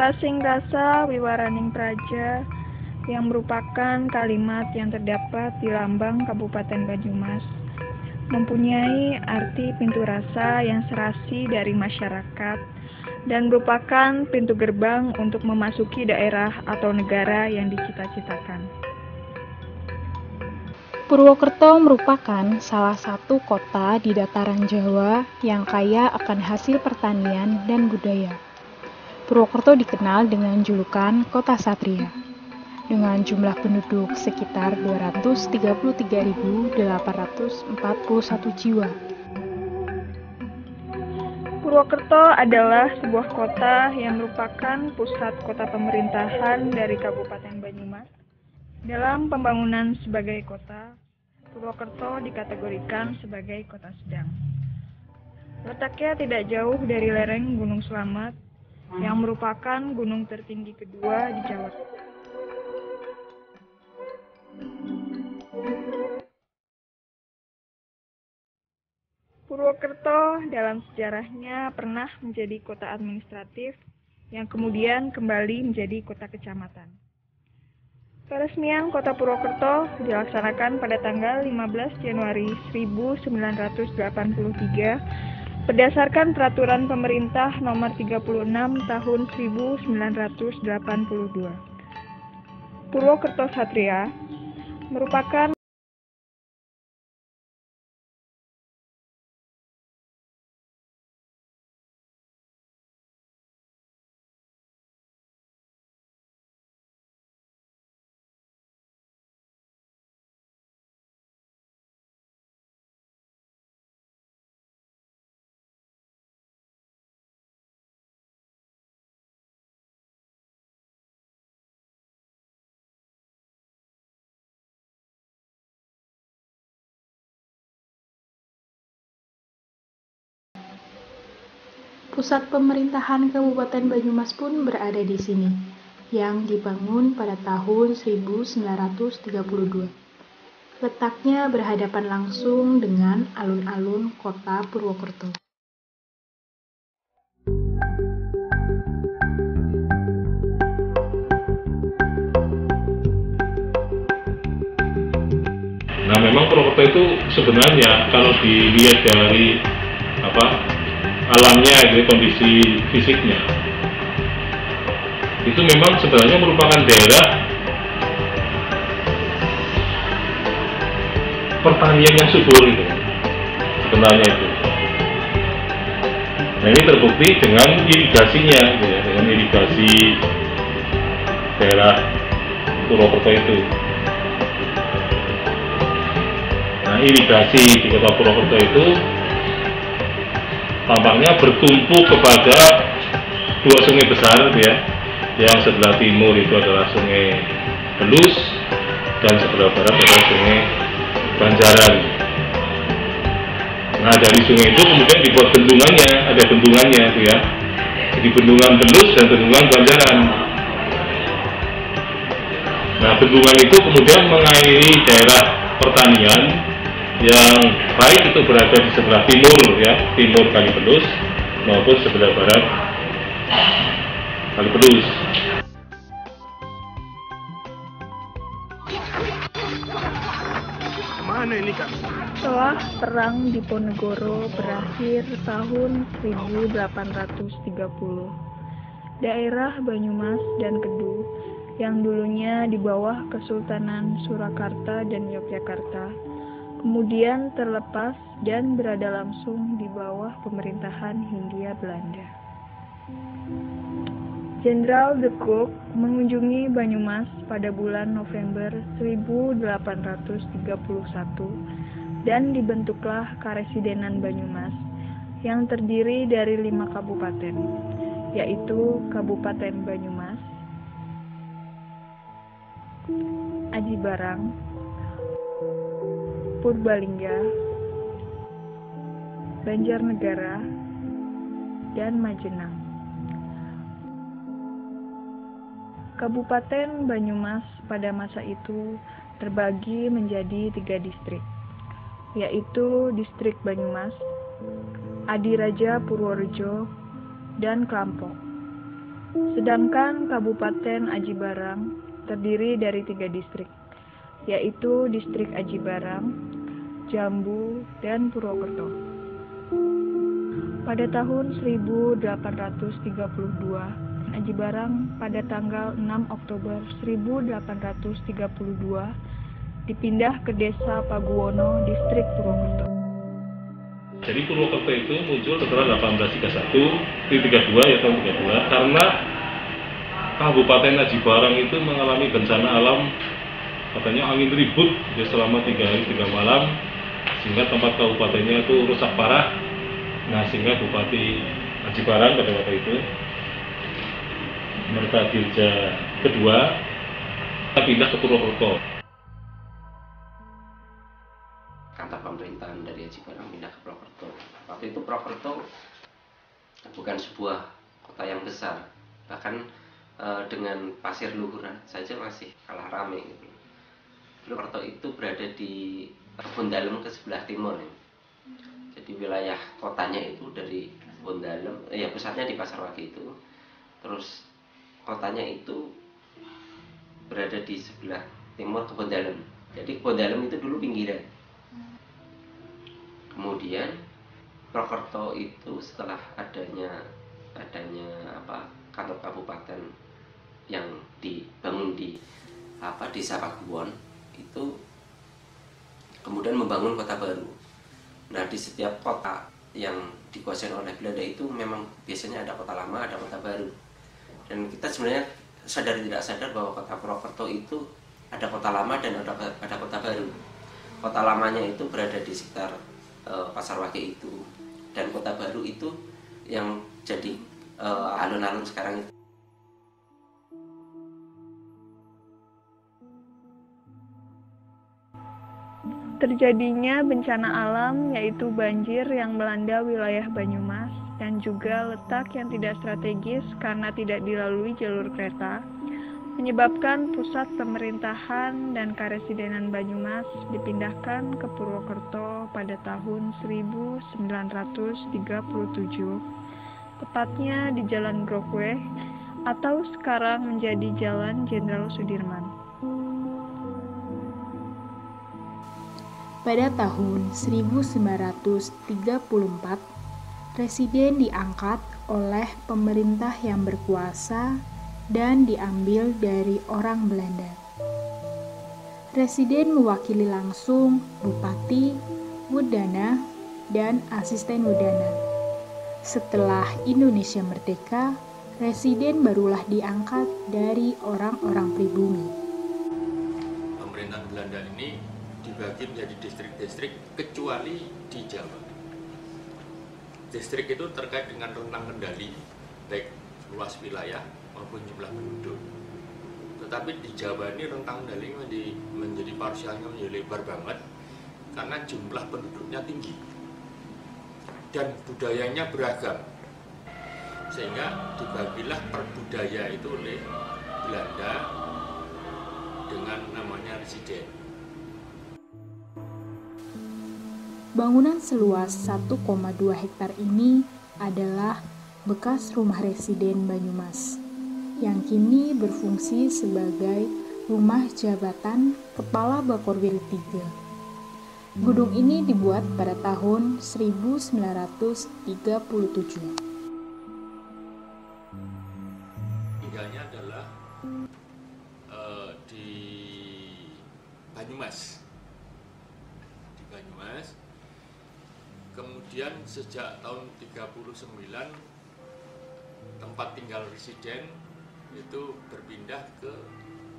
Sasing rasa wiwaraning praja yang merupakan kalimat yang terdapat di lambang Kabupaten Banyumas mempunyai arti pintu rasa yang serasi dari masyarakat dan merupakan pintu gerbang untuk memasuki daerah atau negara yang dicita-citakan. Purwokerto merupakan salah satu kota di dataran Jawa yang kaya akan hasil pertanian dan budaya. Purwokerto dikenal dengan julukan Kota Satria, dengan jumlah penduduk sekitar 233.841 jiwa. Purwokerto adalah sebuah kota yang merupakan pusat kota pemerintahan dari Kabupaten Banyumas. Dalam pembangunan sebagai kota, Purwokerto dikategorikan sebagai kota sedang. Letaknya tidak jauh dari lereng Gunung Slamet, yang merupakan gunung tertinggi kedua di Jawa Timur. Purwokerto dalam sejarahnya pernah menjadi kota administratif yang kemudian kembali menjadi kota kecamatan. Peresmian Kota Purwokerto dilaksanakan pada tanggal 15 Januari 1983 berdasarkan Peraturan Pemerintah Nomor 36 Tahun 1982. Purwokerto Satria merupakan Pusat pemerintahan Kabupaten Banyumas pun berada di sini, yang dibangun pada tahun 1932. Letaknya berhadapan langsung dengan alun-alun kota Purwokerto. Nah, memang Purwokerto itu sebenarnya kalau dilihat dari alamnya, kondisi fisiknya, itu memang sebenarnya merupakan daerah pertanian yang subur itu sebenarnya itu. Nah, ini terbukti dengan irigasinya, dengan irigasi daerah Purwokerto itu. Nah, irigasi di kota Purwokerto itu tampaknya bertumpu kepada dua sungai besar, yang sebelah timur itu adalah Sungai Belus dan sebelah barat adalah Sungai Banjaran. Nah, dari sungai itu kemudian dibuat bendungannya, ada bendungannya jadi bendungan Belus dan bendungan Banjaran. Nah, bendungan itu kemudian mengairi daerah pertanian yang baik itu berada di sebelah timur, timur Kali Belus maupun sebelah barat Kali Belus. Setelah Perang Diponegoro berakhir tahun 1830, daerah Banyumas dan Kedu yang dulunya di bawah Kesultanan Surakarta dan Yogyakarta kemudian terlepas dan berada langsung di bawah pemerintahan Hindia Belanda. Jenderal de Cock mengunjungi Banyumas pada bulan November 1831 dan dibentuklah Karesidenan Banyumas yang terdiri dari 5 kabupaten, yaitu Kabupaten Banyumas, Aji Barang, Purbalingga, Banjarnegara, dan Majenang. Kabupaten Banyumas pada masa itu terbagi menjadi 3 distrik, yaitu Distrik Banyumas, Adiraja Purworejo, dan Klampok. Sedangkan Kabupaten Aji Barang terdiri dari 3 distrik, yaitu Distrik Aji Barang, Jambu, dan Purwokerto. Pada tahun 1832, Aji Barang pada tanggal 6 Oktober 1832 dipindah ke Desa Paguwono, Distrik Purwokerto. Jadi Purwokerto itu muncul setelah 1831, 32 ya tahun 32, karena Kabupaten Aji Barang itu mengalami bencana alam, katanya angin ribut ya, selama 3 hari 3 malam, sehingga tempat kabupatennya itu rusak parah. Nah, sehingga Bupati Aji Barang pada waktu itu, Mertadirja kedua, pindah ke Purwokerto. Kantor pemerintahan dari Aji Barang pindah ke Purwokerto. Waktu itu Purwokerto bukan sebuah kota yang besar, bahkan dengan Pasir Luhur saja masih kalah rame gitu. Purwokerto itu berada di Kebon Dalem ke sebelah timur ya. Jadi wilayah kotanya itu dari Kebon Dalem, ya pusatnya di Pasarwagi itu. Terus kotanya itu berada di sebelah timur Kebon Dalem. Jadi Kebon Dalem itu dulu pinggiran. Kemudian Purwokerto itu setelah adanya kantor kabupaten yang dibangun di Desa Paguwon itu kemudian membangun kota baru. Nah, di setiap kota yang dikuasai oleh Belanda itu memang biasanya ada kota lama, ada kota baru. Dan kita sebenarnya sadar tidak sadar bahwa kota Purwokerto itu ada kota lama dan ada kota baru. Kota lamanya itu berada di sekitar Pasarwagi itu, dan kota baru itu yang jadi alun-alun sekarang itu. Terjadinya bencana alam yaitu banjir yang melanda wilayah Banyumas dan juga letak yang tidak strategis karena tidak dilalui jalur kereta, menyebabkan pusat pemerintahan dan karesidenan Banyumas dipindahkan ke Purwokerto pada tahun 1937, tepatnya di Jalan Brockway atau sekarang menjadi Jalan Jenderal Sudirman. Pada tahun 1934, Presiden diangkat oleh pemerintah yang berkuasa dan diambil dari orang Belanda. Presiden mewakili langsung Bupati, Wedana, dan Asisten Wedana. Setelah Indonesia merdeka, Presiden barulah diangkat dari orang-orang pribumi. Pemerintahan Belanda ini dibagi menjadi distrik-distrik kecuali di Jawa. Distrik itu terkait dengan rentang kendali, baik luas wilayah maupun jumlah penduduk. Tetapi di Jawa ini rentang kendali menjadi parsialnya menjadi lebar banget karena jumlah penduduknya tinggi dan budayanya beragam, sehingga dibagilah per budaya itu oleh Belanda dengan namanya residen. Bangunan seluas 1,2 hektar ini adalah bekas rumah residen Banyumas, yang kini berfungsi sebagai rumah jabatan Kepala Bakorwil III. Gedung ini dibuat pada tahun 1937. Tinggalnya adalah di Banyumas. Kemudian sejak tahun 39 tempat tinggal residen itu berpindah ke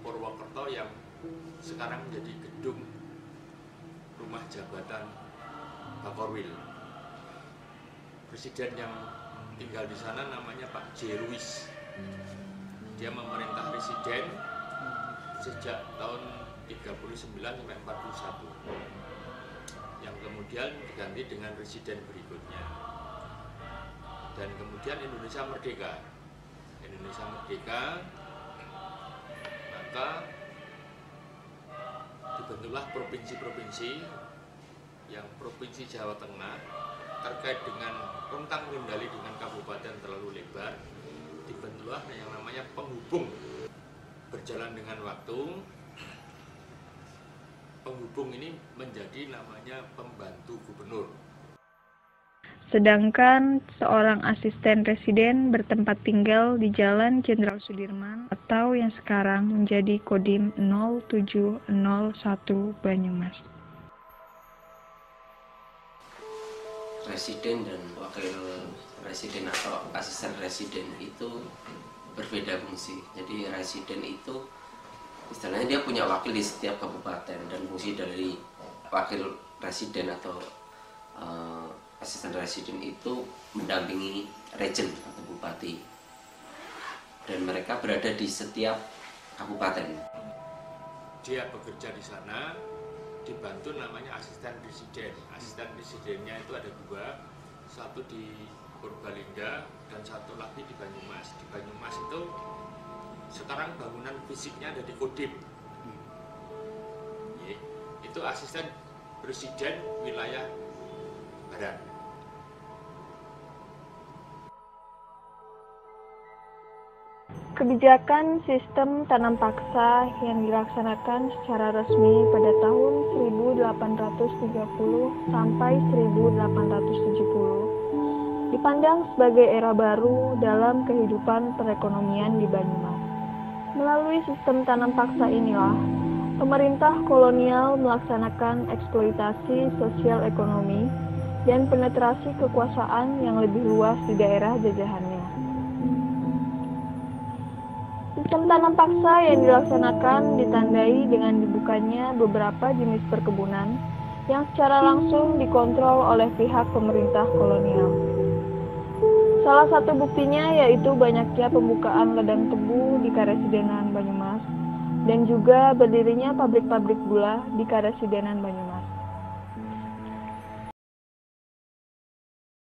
Purwokerto yang sekarang menjadi gedung rumah jabatan Bakorwil. Presiden yang tinggal di sana namanya Pak J. Ruis. Dia memerintah residen sejak tahun 39 sampai 41. Yang kemudian diganti dengan residen berikutnya. Dan kemudian Indonesia merdeka, maka dibentuklah provinsi-provinsi, yang Provinsi Jawa Tengah terkait dengan rentang kendali dengan kabupaten terlalu lebar, dibentuklah yang namanya penghubung. Berjalan dengan waktu, penghubung ini menjadi namanya pembantu gubernur. Sedangkan seorang asisten residen bertempat tinggal di Jalan Jenderal Sudirman atau yang sekarang menjadi Kodim 0701 Banyumas. Residen dan wakil residen atau asisten residen itu berbeda fungsi. Jadi residen itu istilahnya dia punya wakil di setiap kabupaten, dan fungsi dari wakil residen atau asisten residen itu mendampingi regen atau bupati, dan mereka berada di setiap kabupaten. Dia bekerja di sana dibantu namanya asisten residen. Asisten residennya itu ada dua, satu di Purbalingga dan satu lagi di Banyumas. Di Banyumas itu sekarang bangunan fisiknya ada di Kodim. Itu asisten presiden wilayah Barat. Kebijakan sistem tanam paksa yang dilaksanakan secara resmi pada tahun 1830 sampai 1870 dipandang sebagai era baru dalam kehidupan perekonomian di Banyumas. Melalui sistem tanam paksa inilah, pemerintah kolonial melaksanakan eksploitasi sosial ekonomi dan penetrasi kekuasaan yang lebih luas di daerah jajahannya. Sistem tanam paksa yang dilaksanakan ditandai dengan dibukanya beberapa jenis perkebunan yang secara langsung dikontrol oleh pihak pemerintah kolonial. Salah satu buktinya yaitu banyaknya pembukaan ladang tebu di Karesidenan Banyumas dan juga berdirinya pabrik-pabrik gula di Karesidenan Banyumas.